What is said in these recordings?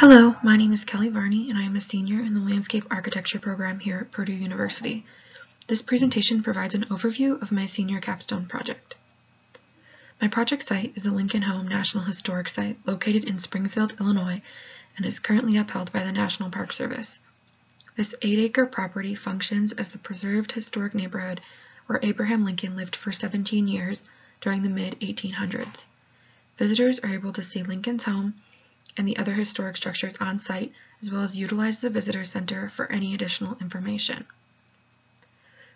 Hello, my name is Kelli Varney, and I am a senior in the Landscape Architecture program here at Purdue University. This presentation provides an overview of my senior capstone project. My project site is the Lincoln Home National Historic Site located in Springfield, Illinois, and is currently upheld by the National Park Service. This 8-acre property functions as the preserved historic neighborhood where Abraham Lincoln lived for 17 years during the mid-1800s. Visitors are able to see Lincoln's home and the other historic structures on site, as well as utilize the visitor center for any additional information.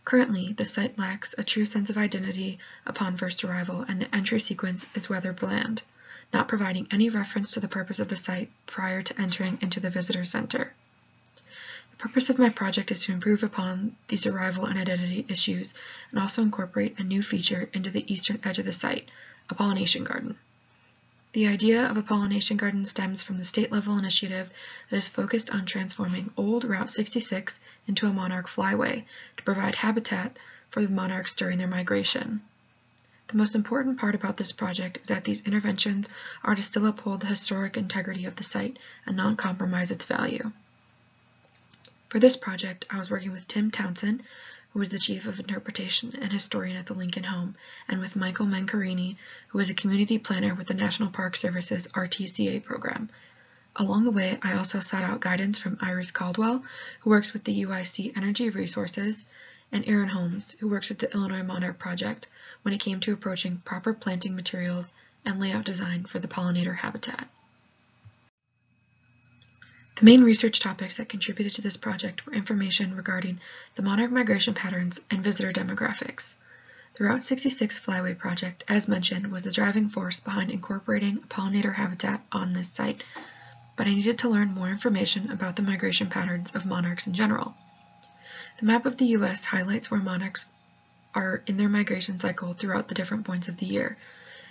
Currently, the site lacks a true sense of identity upon first arrival, and the entry sequence is rather bland, not providing any reference to the purpose of the site prior to entering into the visitor center. The purpose of my project is to improve upon these arrival and identity issues, and also incorporate a new feature into the eastern edge of the site, a pollination garden. The idea of a pollination garden stems from the state-level initiative that is focused on transforming old Route 66 into a monarch flyway to provide habitat for the monarchs during their migration. The most important part about this project is that these interventions are to still uphold the historic integrity of the site and not compromise its value. For this project, I was working with Tim Townsend, who was the Chief of Interpretation and Historian at the Lincoln Home, and with Michael Mancarini, who is a Community Planner with the National Park Service's RTCA program. Along the way, I also sought out guidance from Iris Caldwell, who works with the UIC Energy Resources, and Aaron Holmes, who works with the Illinois Monarch Project when it came to approaching proper planting materials and layout design for the pollinator habitat. The main research topics that contributed to this project were information regarding the monarch migration patterns and visitor demographics. The Route 66 Flyway project, as mentioned, was the driving force behind incorporating a pollinator habitat on this site, but I needed to learn more information about the migration patterns of monarchs in general. The map of the U.S. highlights where monarchs are in their migration cycle throughout the different points of the year.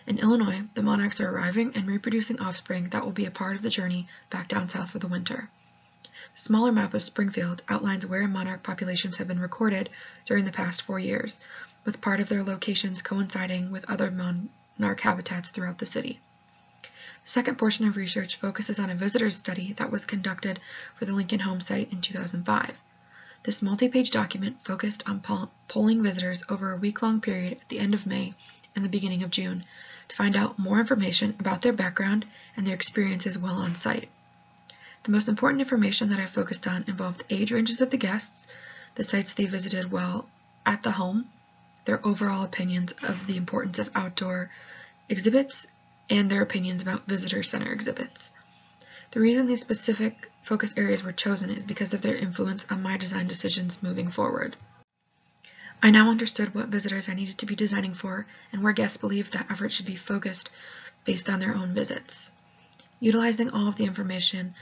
In Illinois, the monarchs are arriving and reproducing offspring that will be a part of the journey back down south for the winter. The smaller map of Springfield outlines where monarch populations have been recorded during the past 4 years, with part of their locations coinciding with other monarch habitats throughout the city. The second portion of research focuses on a visitor's study that was conducted for the Lincoln Home site in 2005. This multi-page document focused on polling visitors over a week-long period at the end of May and the beginning of June to find out more information about their background and their experiences while on site. The most important information that I focused on involved the age ranges of the guests, the sites they visited while at the home, their overall opinions of the importance of outdoor exhibits, and their opinions about visitor center exhibits. The reason these specific focus areas were chosen is because of their influence on my design decisions moving forward. I now understood what visitors I needed to be designing for and where guests believed that effort should be focused based on their own visits. Utilizing all of the information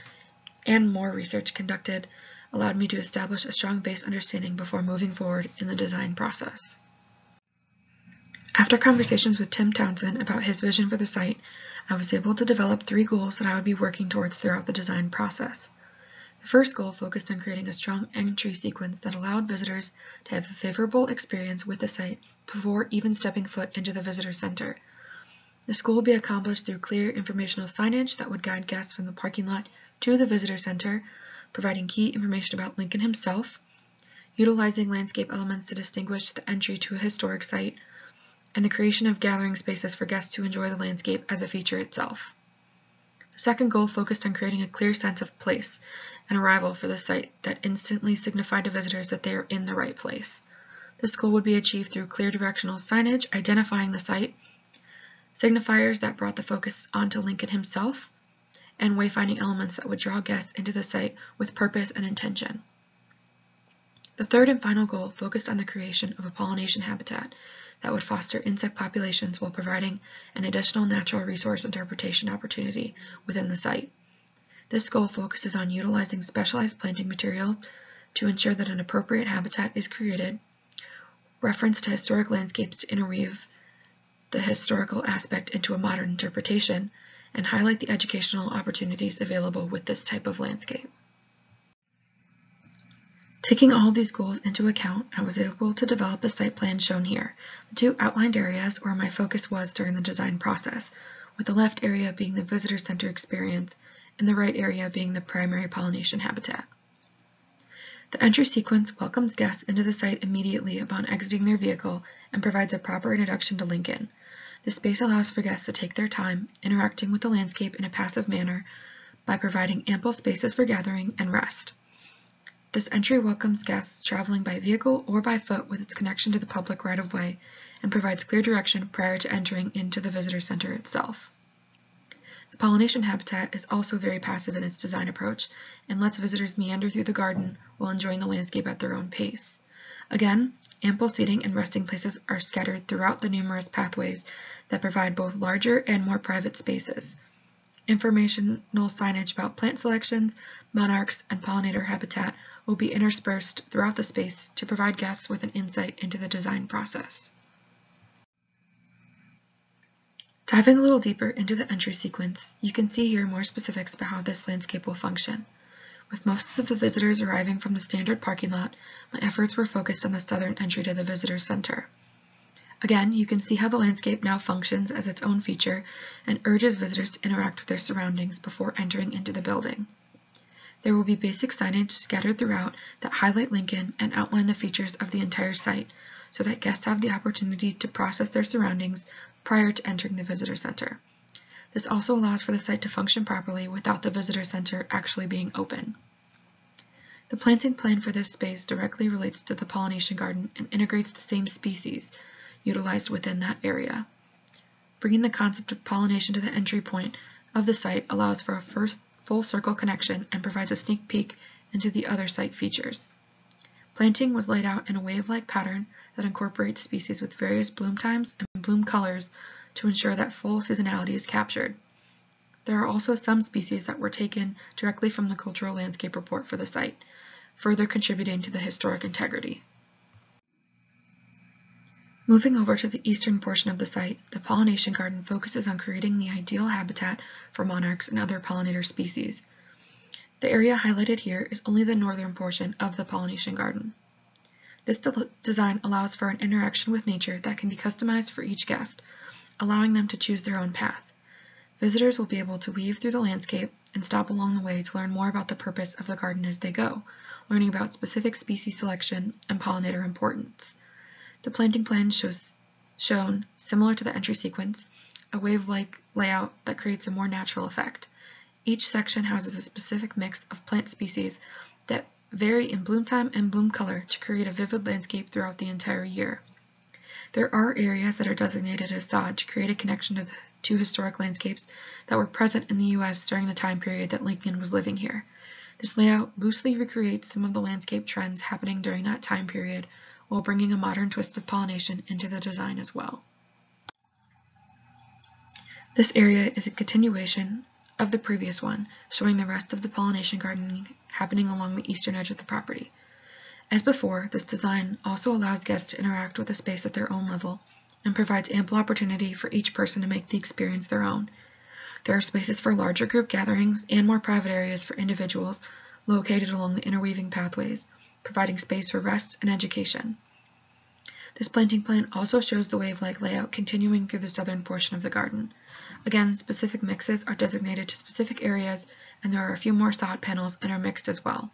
and more research conducted allowed me to establish a strong base understanding before moving forward in the design process. After conversations with Tim Townsend about his vision for the site, I was able to develop 3 goals that I would be working towards throughout the design process. The first goal focused on creating a strong entry sequence that allowed visitors to have a favorable experience with the site before even stepping foot into the visitor center. This goal will be accomplished through clear informational signage that would guide guests from the parking lot to the visitor center, providing key information about Lincoln himself, utilizing landscape elements to distinguish the entry to a historic site, and the creation of gathering spaces for guests to enjoy the landscape as a feature itself. The second goal focused on creating a clear sense of place and arrival for the site that instantly signified to visitors that they are in the right place. This goal would be achieved through clear directional signage identifying the site, signifiers that brought the focus onto Lincoln himself, and wayfinding elements that would draw guests into the site with purpose and intention. The third and final goal focused on the creation of a pollination habitat that would foster insect populations while providing an additional natural resource interpretation opportunity within the site. This goal focuses on utilizing specialized planting materials to ensure that an appropriate habitat is created, reference to historic landscapes to interweave the historical aspect into a modern interpretation, and highlight the educational opportunities available with this type of landscape. Taking all of these goals into account, I was able to develop the site plan shown here. The 2 outlined areas where my focus was during the design process, with the left area being the visitor center experience and the right area being the primary pollination habitat. The entry sequence welcomes guests into the site immediately upon exiting their vehicle and provides a proper introduction to Lincoln. This space allows for guests to take their time, interacting with the landscape in a passive manner by providing ample spaces for gathering and rest. This entry welcomes guests traveling by vehicle or by foot with its connection to the public right-of-way and provides clear direction prior to entering into the visitor center itself. The pollination habitat is also very passive in its design approach and lets visitors meander through the garden while enjoying the landscape at their own pace. Again, ample seating and resting places are scattered throughout the numerous pathways that provide both larger and more private spaces. Informational signage about plant selections, monarchs, and pollinator habitat will be interspersed throughout the space to provide guests with an insight into the design process. Diving a little deeper into the entry sequence, you can see here more specifics about how this landscape will function. With most of the visitors arriving from the standard parking lot, my efforts were focused on the southern entry to the visitor center. Again, you can see how the landscape now functions as its own feature and urges visitors to interact with their surroundings before entering into the building. There will be basic signage scattered throughout that highlight Lincoln and outline the features of the entire site, so that guests have the opportunity to process their surroundings prior to entering the visitor center. This also allows for the site to function properly without the visitor center actually being open. The planting plan for this space directly relates to the pollination garden and integrates the same species utilized within that area. Bringing the concept of pollination to the entry point of the site allows for a first full circle connection and provides a sneak peek into the other site features. Planting was laid out in a wave-like pattern that incorporates species with various bloom times and bloom colors to ensure that full seasonality is captured. There are also some species that were taken directly from the cultural landscape report for the site, further contributing to the historic integrity. Moving over to the eastern portion of the site, the Pollination Garden focuses on creating the ideal habitat for monarchs and other pollinator species. The area highlighted here is only the northern portion of the Pollination Garden. This design allows for an interaction with nature that can be customized for each guest, allowing them to choose their own path. Visitors will be able to weave through the landscape and stop along the way to learn more about the purpose of the garden as they go, learning about specific species selection and pollinator importance. The planting plan shown, similar to the entry sequence, a wave-like layout that creates a more natural effect. Each section houses a specific mix of plant species that vary in bloom time and bloom color to create a vivid landscape throughout the entire year. There are areas that are designated as sod to create a connection to the two historic landscapes that were present in the U.S. during the time period that Lincoln was living here. This layout loosely recreates some of the landscape trends happening during that time period while bringing a modern twist of pollination into the design as well. This area is a continuation of the previous one, showing the rest of the pollination garden happening along the eastern edge of the property. As before, this design also allows guests to interact with the space at their own level and provides ample opportunity for each person to make the experience their own. There are spaces for larger group gatherings and more private areas for individuals located along the interweaving pathways, providing space for rest and education. This planting plan also shows the wave-like layout continuing through the southern portion of the garden. Again, specific mixes are designated to specific areas, and there are a few more sod panels intermixed as well.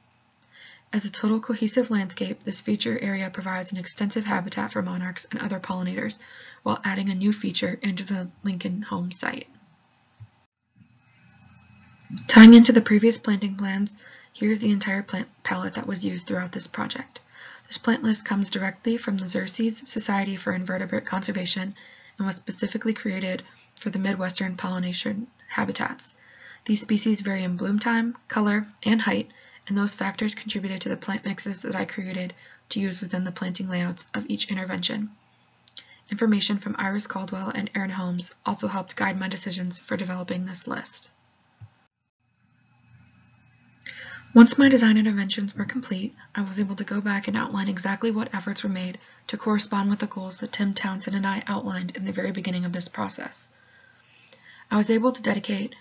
As a total cohesive landscape, this feature area provides an extensive habitat for monarchs and other pollinators, while adding a new feature into the Lincoln home site. Tying into the previous planting plans, here's the entire plant palette that was used throughout this project. This plant list comes directly from the Xerces Society for Invertebrate Conservation and was specifically created for the Midwestern pollination habitats. These species vary in bloom time, color, and height, and those factors contributed to the plant mixes that I created to use within the planting layouts of each intervention. Information from Iris Caldwell and Erin Holmes also helped guide my decisions for developing this list. Once my design interventions were complete, I was able to go back and outline exactly what efforts were made to correspond with the goals that Tim Townsend and I outlined in the very beginning of this process. I was able to dedicate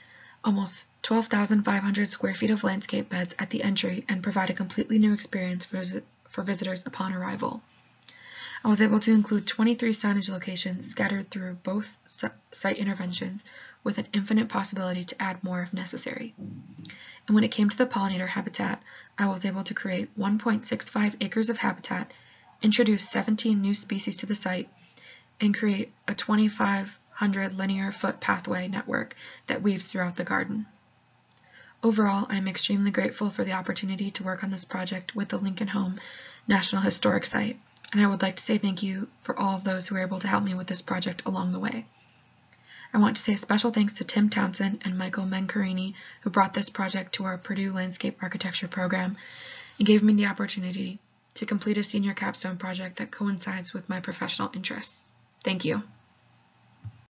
almost 12,500 square feet of landscape beds at the entry and provide a completely new experience for visitors upon arrival. I was able to include 23 signage locations scattered through both site interventions, with an infinite possibility to add more if necessary. And when it came to the pollinator habitat, I was able to create 1.65 acres of habitat, introduce 17 new species to the site, and create a 2,500 linear foot pathway network that weaves throughout the garden. Overall, I am extremely grateful for the opportunity to work on this project with the Lincoln Home National Historic Site, and I would like to say thank you for all of those who were able to help me with this project along the way. I want to say a special thanks to Tim Townsend and Michael Mencarini, who brought this project to our Purdue Landscape Architecture program and gave me the opportunity to complete a senior capstone project that coincides with my professional interests. Thank you.